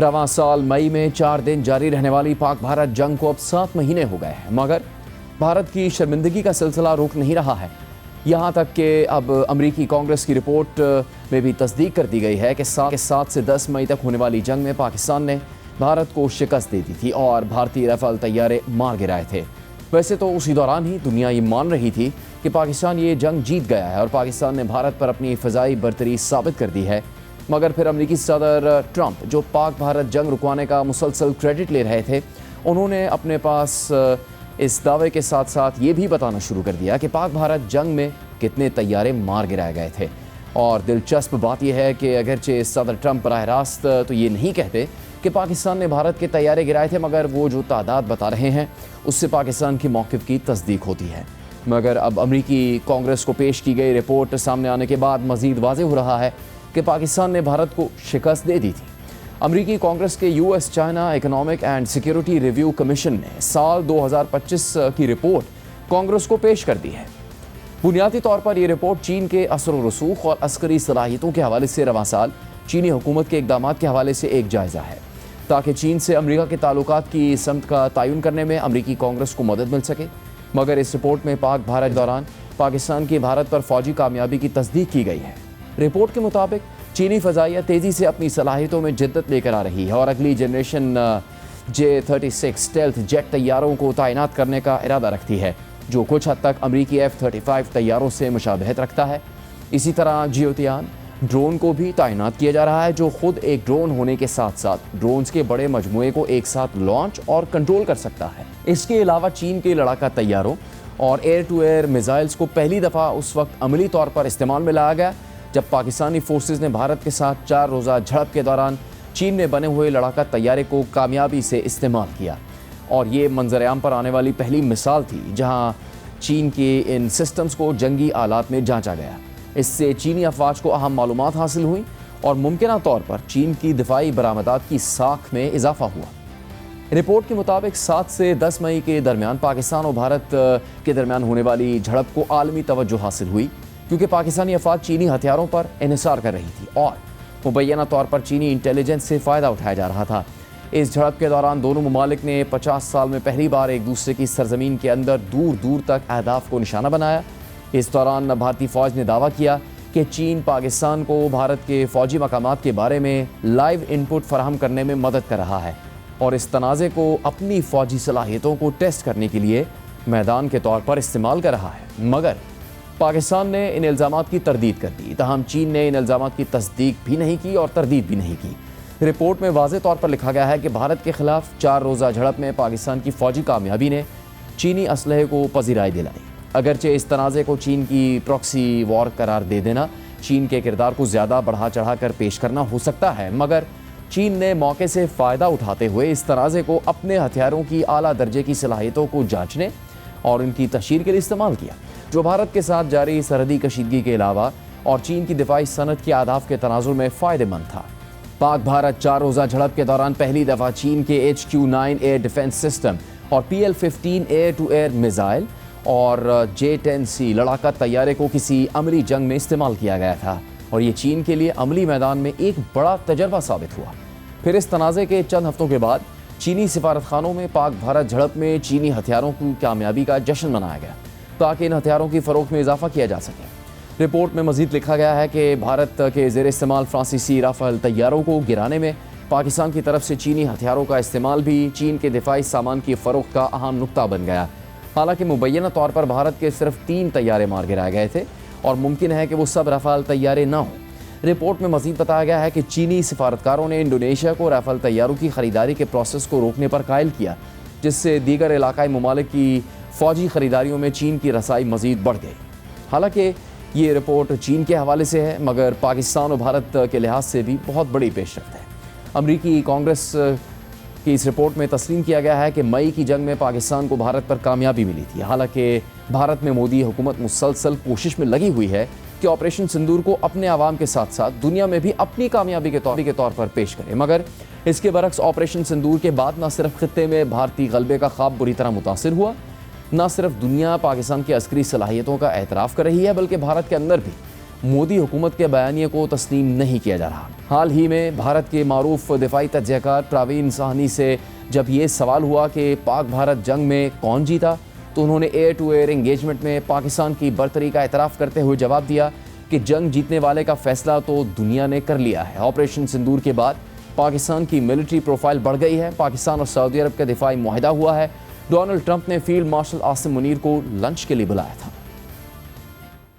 रवां साल मई में 4 दिन जारी रहने वाली पाक भारत जंग को अब 7 महीने हो गए हैं, मगर भारत की शर्मिंदगी का सिलसिला रुक नहीं रहा है। यहाँ तक कि अब अमरीकी कांग्रेस की रिपोर्ट में भी तस्दीक कर दी गई है कि 7 से 10 मई तक होने वाली जंग में पाकिस्तान ने भारत को शिकस्त दे दी थी और भारतीय राफेल तैयारे मार गिराए थे। वैसे तो उसी दौरान ही दुनिया ये मान रही थी कि पाकिस्तान ये जंग जीत गया है और पाकिस्तान ने भारत पर अपनी फ़िज़ाई बरतरी साबित कर दी है, मगर फिर अमरीकी सदर ट्रंप, जो पाक भारत जंग रुकवाने का मुसलसल क्रेडिट ले रहे थे, उन्होंने अपने पास इस दावे के साथ साथ ये भी बताना शुरू कर दिया कि पाक भारत जंग में कितने तैयारे मार गिराए गए थे। और दिलचस्प बात यह है कि अगरचे सदर ट्रंप बराह रास्त तो ये नहीं कहते कि पाकिस्तान ने भारत के तैयारे गिराए थे, मगर वो जो तादाद बता रहे हैं उससे पाकिस्तान की मौक़िफ़ की तस्दीक होती है। मगर अब अमरीकी कांग्रेस को पेश की गई रिपोर्ट सामने आने के बाद मज़ीद वाज़ेह हो रहा है कि पाकिस्तान ने भारत को शिकस्त दे दी थी। अमरीकी कांग्रेस के US China economic and security review commission ने साल 2025 की रिपोर्ट कांग्रेस को पेश कर दी है। बुनियादी तौर पर यह रिपोर्ट चीन के असर व रसूख और अस्करी सलाहियतों के हवाले से रवां साल चीनी हुकूमत के इक़दामात के हवाले से एक जायज़ा है, ताकि चीन से अमरीका के ताल्लुकात की समत का तयन करने में अमरीकी कांग्रेस को मदद मिल सके। मगर इस रिपोर्ट में पाक भारत दौरान पाकिस्तान की भारत पर फौजी कामयाबी की तस्दीक की गई है। रिपोर्ट के मुताबिक चीनी फ़ज़ाइया तेज़ी से अपनी सलाहियतों में जिद्दत लेकर आ रही है और अगली जनरेशन J-36 स्टेल्थ जेट तैयारों को तैनात करने का इरादा रखती है, जो कुछ हद तक अमरीकी F-35 तैयारों से मुशाबहत रखता है। इसी तरह जियोतियान ड्रोन को भी तैनात किया जा रहा है, जो खुद एक ड्रोन होने के साथ साथ ड्रोन्स के बड़े मजमूए को एक साथ लॉन्च और कंट्रोल कर सकता है। इसके अलावा चीन के लड़ाका तैयारों और एयर टू एयर मिसाइल्स को पहली दफ़ा उस वक्त अमली तौर पर इस्तेमाल में लाया गया जब पाकिस्तानी फोर्सेस ने भारत के साथ 4 रोज़ा झड़प के दौरान चीन में बने हुए लड़ाका तैयारे को कामयाबी से इस्तेमाल किया। और ये मंजर-ए-आम पर आने वाली पहली मिसाल थी जहां चीन के इन सिस्टम्स को जंगी आलात में जांचा गया। इससे चीनी अफवाज को अहम मालूमात हासिल हुई और मुमकिना तौर पर चीन की दिफाई बरामदात की साख में इजाफा हुआ। रिपोर्ट के मुताबिक 7 से 10 मई के दरमियान पाकिस्तान और भारत के दरमियान होने वाली झड़प को आलमी तवज्जो हासिल हुई, क्योंकि पाकिस्तानी अफवाज चीनी हथियारों पर इन्हिसार कर रही थी और मुबैना तौर पर चीनी इंटेलिजेंस से फ़ायदा उठाया जा रहा था। इस झड़प के दौरान दोनों ममालिक ने 50 साल में पहली बार एक दूसरे की सरजमीन के अंदर दूर दूर तक अहदाफ को निशाना बनाया। इस दौरान भारतीय फ़ौज ने दावा किया कि चीन पाकिस्तान को भारत के फ़ौजी मकामात के बारे में लाइव इनपुट फराहम करने में मदद कर रहा है और इस तनाज़े को अपनी फ़ौजी सलाहियतों को टेस्ट करने के लिए मैदान के तौर पर इस्तेमाल कर रहा है। मगर पाकिस्तान ने इन इल्ज़ामात की तरदीद कर दी, तहम चीन ने इन इल्ज़ामात की तस्दीक भी नहीं की और तरदीद भी नहीं की। रिपोर्ट में वाज़ेह तौर पर लिखा गया है कि भारत के ख़िलाफ़ 4 रोज़ा झड़प में पाकिस्तान की फ़ौजी कामयाबी ने चीनी असलहे को पजीराई दिलाई। अगरचे इस तनाज़े को चीन की प्रॉक्सी वॉर करार दे देना चीन के किरदार को ज़्यादा बढ़ा चढ़ा कर पेश करना हो सकता है, मगर चीन ने मौके से फ़ायदा उठाते हुए इस तनाज़े को अपने हथियारों की आला दर्जे की सलाहियतों को जांचने और उनकी तशहीर के लिए इस्तेमाल किया, जो भारत के साथ जारी सरहदी कशीदगी के अलावा और चीन की दिफाई सनत के अहदाफ के तनाजुर में फ़ायदेमंद था। पाक भारत 4 रोज़ा झड़प के दौरान पहली दफ़ा चीन के HQ-9 एयर डिफेंस सिस्टम और PL-15 air to air missile और J-10C लड़ाका तैयारे को किसी अमली जंग में इस्तेमाल किया गया था और ये चीन के लिए अमली मैदान में एक बड़ा तजर्बा साबित हुआ। फिर इस तनाज़े के चंद हफ्तों के बाद चीनी सिफारतखानों में पाक भारत झड़प में चीनी हथियारों की कामयाबी का जश्न मनाया गया ताकि इन हथियारों की फ़रोख्त में इजाफा किया जा सके। रिपोर्ट में मज़ीद लिखा गया है कि भारत के ज़ेर इस्तेमाल फ्रांसीसी राफेल तैयारों को गिराने में पाकिस्तान की तरफ से चीनी हथियारों का इस्तेमाल भी चीन के दिफाई सामान की फ़रोख्त का अहम नुक्ता बन गया। हालांकि मुबैना तौर पर भारत के सिर्फ 3 तैयारे मार गिराए गए थे और मुमकिन है कि वो सब राफेल तैयारे ना हों। रिपोर्ट में मज़ीद बताया गया है कि चीनी सिफारतकारों ने इंडोनेशिया को राफेल तैयारों की ख़रीदारी के प्रोसेस को रोकने पर कायल किया, जिससे दीगर इलाकाई ममालिक की फ़ौजी ख़रीदारियों में चीन की रसाई मज़ीद बढ़ गई। हालांकि ये रिपोर्ट चीन के हवाले से है, मगर पाकिस्तान और भारत के लिहाज से भी बहुत बड़ी पेशरफ्त है। अमरीकी कांग्रेस की इस रिपोर्ट में तस्लीम किया गया है कि मई की जंग में पाकिस्तान को भारत पर कामयाबी मिली थी। हालांकि भारत में मोदी हुकूमत मुसलसल कोशिश में लगी हुई है कि ऑपरेशन सिंदूर को अपने आवाम के साथ साथ दुनिया में भी अपनी कामयाबी के तौर पर पेश करे, मगर इसके बरक्स ऑपरेशन सिंदूर के बाद न सिर्फ खित्ते में भारतीय गलबे का ख्वाब बुरी तरह मुतासिर हुआ, न सिर्फ दुनिया पाकिस्तान की अस्करी सलाहियतों का एतराफ़ कर रही है, बल्कि भारत के अंदर भी मोदी हुकूमत के बयानिए को तस्लीम नहीं किया जा रहा। हाल ही में भारत के मारूफ दिफाई तजज़ियाकार प्रवीण साहनी से जब ये सवाल हुआ कि पाक भारत जंग में कौन जीता, तो उन्होंने एयर टू एयर एंगेजमेंट में पाकिस्तान की बरतरी का एतराफ़ करते हुए जवाब दिया कि जंग जीतने वाले का फैसला तो दुनिया ने कर लिया है। ऑपरेशन सिंदूर के बाद पाकिस्तान की मिलिट्री प्रोफाइल बढ़ गई है। पाकिस्तान और सऊदी अरब का दिफाई मुआहिदा हुआ है। डोनाल्ड ट्रंप ने फील्ड मार्शल आसिम मुनीर को लंच के लिए बुलाया था।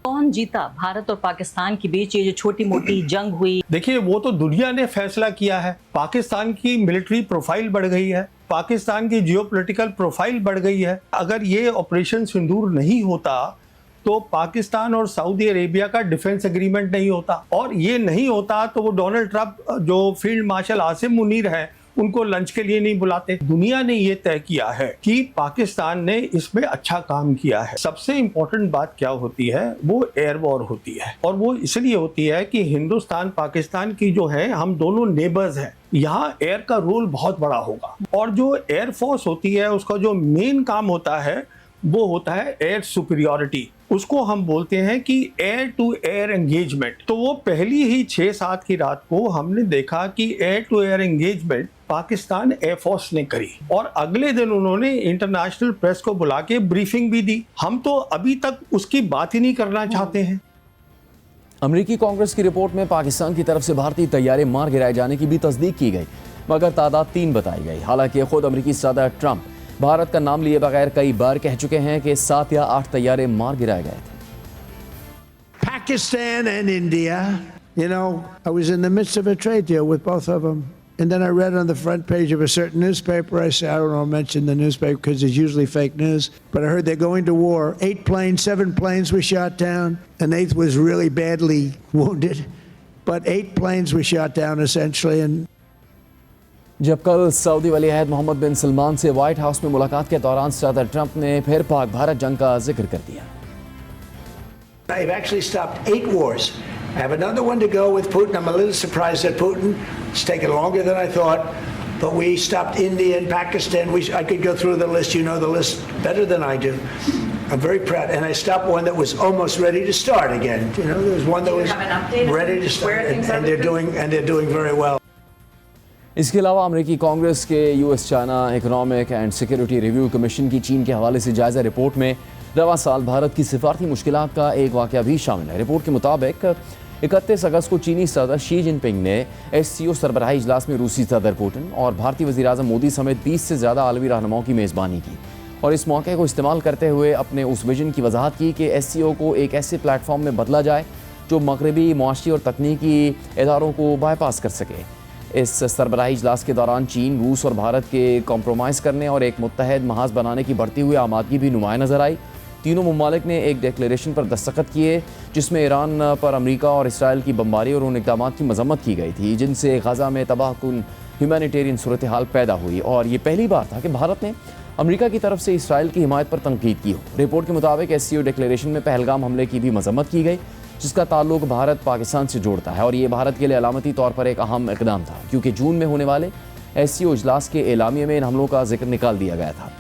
कौन जीता भारत और पाकिस्तान के बीच ये जो छोटी मोटी जंग हुई? देखिए, वो तो दुनिया ने फैसला किया है। पाकिस्तान की मिलिट्री प्रोफाइल बढ़ गई है, पाकिस्तान की जियोपॉलिटिकल प्रोफाइल बढ़ गई है। अगर ये ऑपरेशन सिंदूर नहीं होता तो पाकिस्तान और सऊदी अरेबिया का डिफेंस एग्रीमेंट नहीं होता, और ये नहीं होता तो वो डोनाल्ड ट्रंप जो फील्ड मार्शल आसिम मुनीर है उनको लंच के लिए नहीं बुलाते। दुनिया ने ये तय किया है कि पाकिस्तान ने इसमें अच्छा काम किया है। सबसे इम्पोर्टेंट बात क्या होती है, वो एयर वॉर होती है, और वो इसलिए होती है कि हिंदुस्तान पाकिस्तान की जो है, हम दोनों नेबर्स हैं, यहाँ एयर का रोल बहुत बड़ा होगा। और जो एयर फोर्स होती है उसका जो मेन काम होता है वो होता है एयर सुपीरियॉरिटी। उसको हम बोलते हैं कि एयर टू एयर एंगेजमेंट। तो वो पहली ही 6-7 की रात को हमने देखा कि air to air engagement Pakistan air force ने करी, और अगले दिन उन्होंने इंटरनेशनल प्रेस को बुला के ब्रीफिंग भी दी। हम तो अभी तक उसकी बात ही नहीं करना चाहते हैं। अमेरिकी कांग्रेस की रिपोर्ट में पाकिस्तान की तरफ से भारतीय तैयारे मार गिराए जाने की भी तस्दीक की गई, मगर तादाद 3 बताई गई। हालांकि खुद अमेरिकी सदर ट्रंप भारत का नाम लिए बगैर कई बार कह चुके हैं कि 7 या 8 तैयारे मार गिराए गए थे। Pakistan and India, you know, I was in the midst of a trade deal with both of them. And then I read on the front page of a certain newspaper, I say, I don't know, mention the newspaper because it's usually fake news, but I heard they're going to war. 7 planes were shot down. An 8th was really badly wounded, but 8 planes were shot down essentially. And जब कल Saudi वली अहद मोहम्मद बिन सलमान से white house में मुलाकात के दौरान सदर Trump ने फिर पाक भारत जंग का जिक्र कर दिया। I've actually stopped 8 wars. I have another one to go with Putin. I'm a little surprised at Putin. It's taken longer than I thought, but we stopped India and Pakistan. I could go through the list. You know the list better than I do. I'm very proud. And I stopped one that was almost ready to start again. You know, there was one that was ready to start, and they're doing very well. इसके अलावा अमेरिकी कांग्रेस के US China economic and security review commission की चीन के हवाले से जायज़ा रिपोर्ट में रवां साल भारत की सिफारती मुश्किलात का एक वाक़या भी शामिल है। रिपोर्ट के मुताबिक 31 अगस्त को चीनी सदर शी जिनपिंग ने SCO सरबराही इजलास में रूसी सदर पुतिन और भारतीय वज़ीर आज़म मोदी समेत 20 से ज़्यादा आलमी रहनुमाओं की मेज़बानी की, और इस मौके को इस्तेमाल करते हुए अपने उस विजन की वजाहत की कि SCO को एक ऐसे प्लेटफॉर्म में बदला जाए जो मगरबी मुआशी और तकनीकी इदारों को बाईपास कर सके। इस सरबराही इजलास के दौरान चीन, रूस और भारत के कॉम्प्रोमाइज़ करने और एक मुत्तहद महाज बनाने की बढ़ती हुई आमादगी भी नुमाया नजर आई। तीनों ममालिक ने एक डिक्लेरेशन पर दस्तखत किए जिसमें ईरान पर अमेरिका और इसराइल की बमबारी और उन इक़दाम की मजम्मत की गई थी जिनसे गज़ा में तबाहकुन ह्यूमैनिटेरियन सूरत हाल पैदा हुई, और ये पहली बार था कि भारत ने अमेरिका की तरफ से इसराइल की हिमायत पर तनकीद की हो। रिपोर्ट के मुताबिक SCO डिक्लेरेशन में पहलगाम हमले की भी मजम्मत की गई जिसका ताल्लुक भारत पाकिस्तान से जोड़ता है, और ये भारत के लिए अलामती तौर पर एक अहम इक़दाम था क्योंकि जून में होने वाले SCO इजलास के एलामिये में इन हमलों का जिक्र निकाल दिया गया था।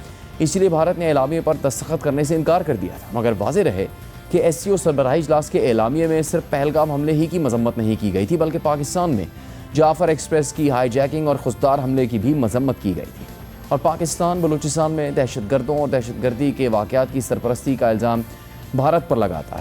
इसलिए भारत ने एलामिये पर दस्तखत करने से इनकार कर दिया था, मगर वाज़ेह रहे कि SCO सरबराही इजलास के एलामिये में सिर्फ पहलगाम हमले ही की मजम्मत नहीं की गई थी, बल्कि पाकिस्तान में जाफ़र एक्सप्रेस की हाईजैकिंग और खुददार हमले की भी मजम्मत की गई थी, और पाकिस्तान बलूचिस्तान में दहशतगर्दों और दहशतगर्दी के वाक़यात की सरपरस्ती का इल्ज़ाम भारत पर लगाता है।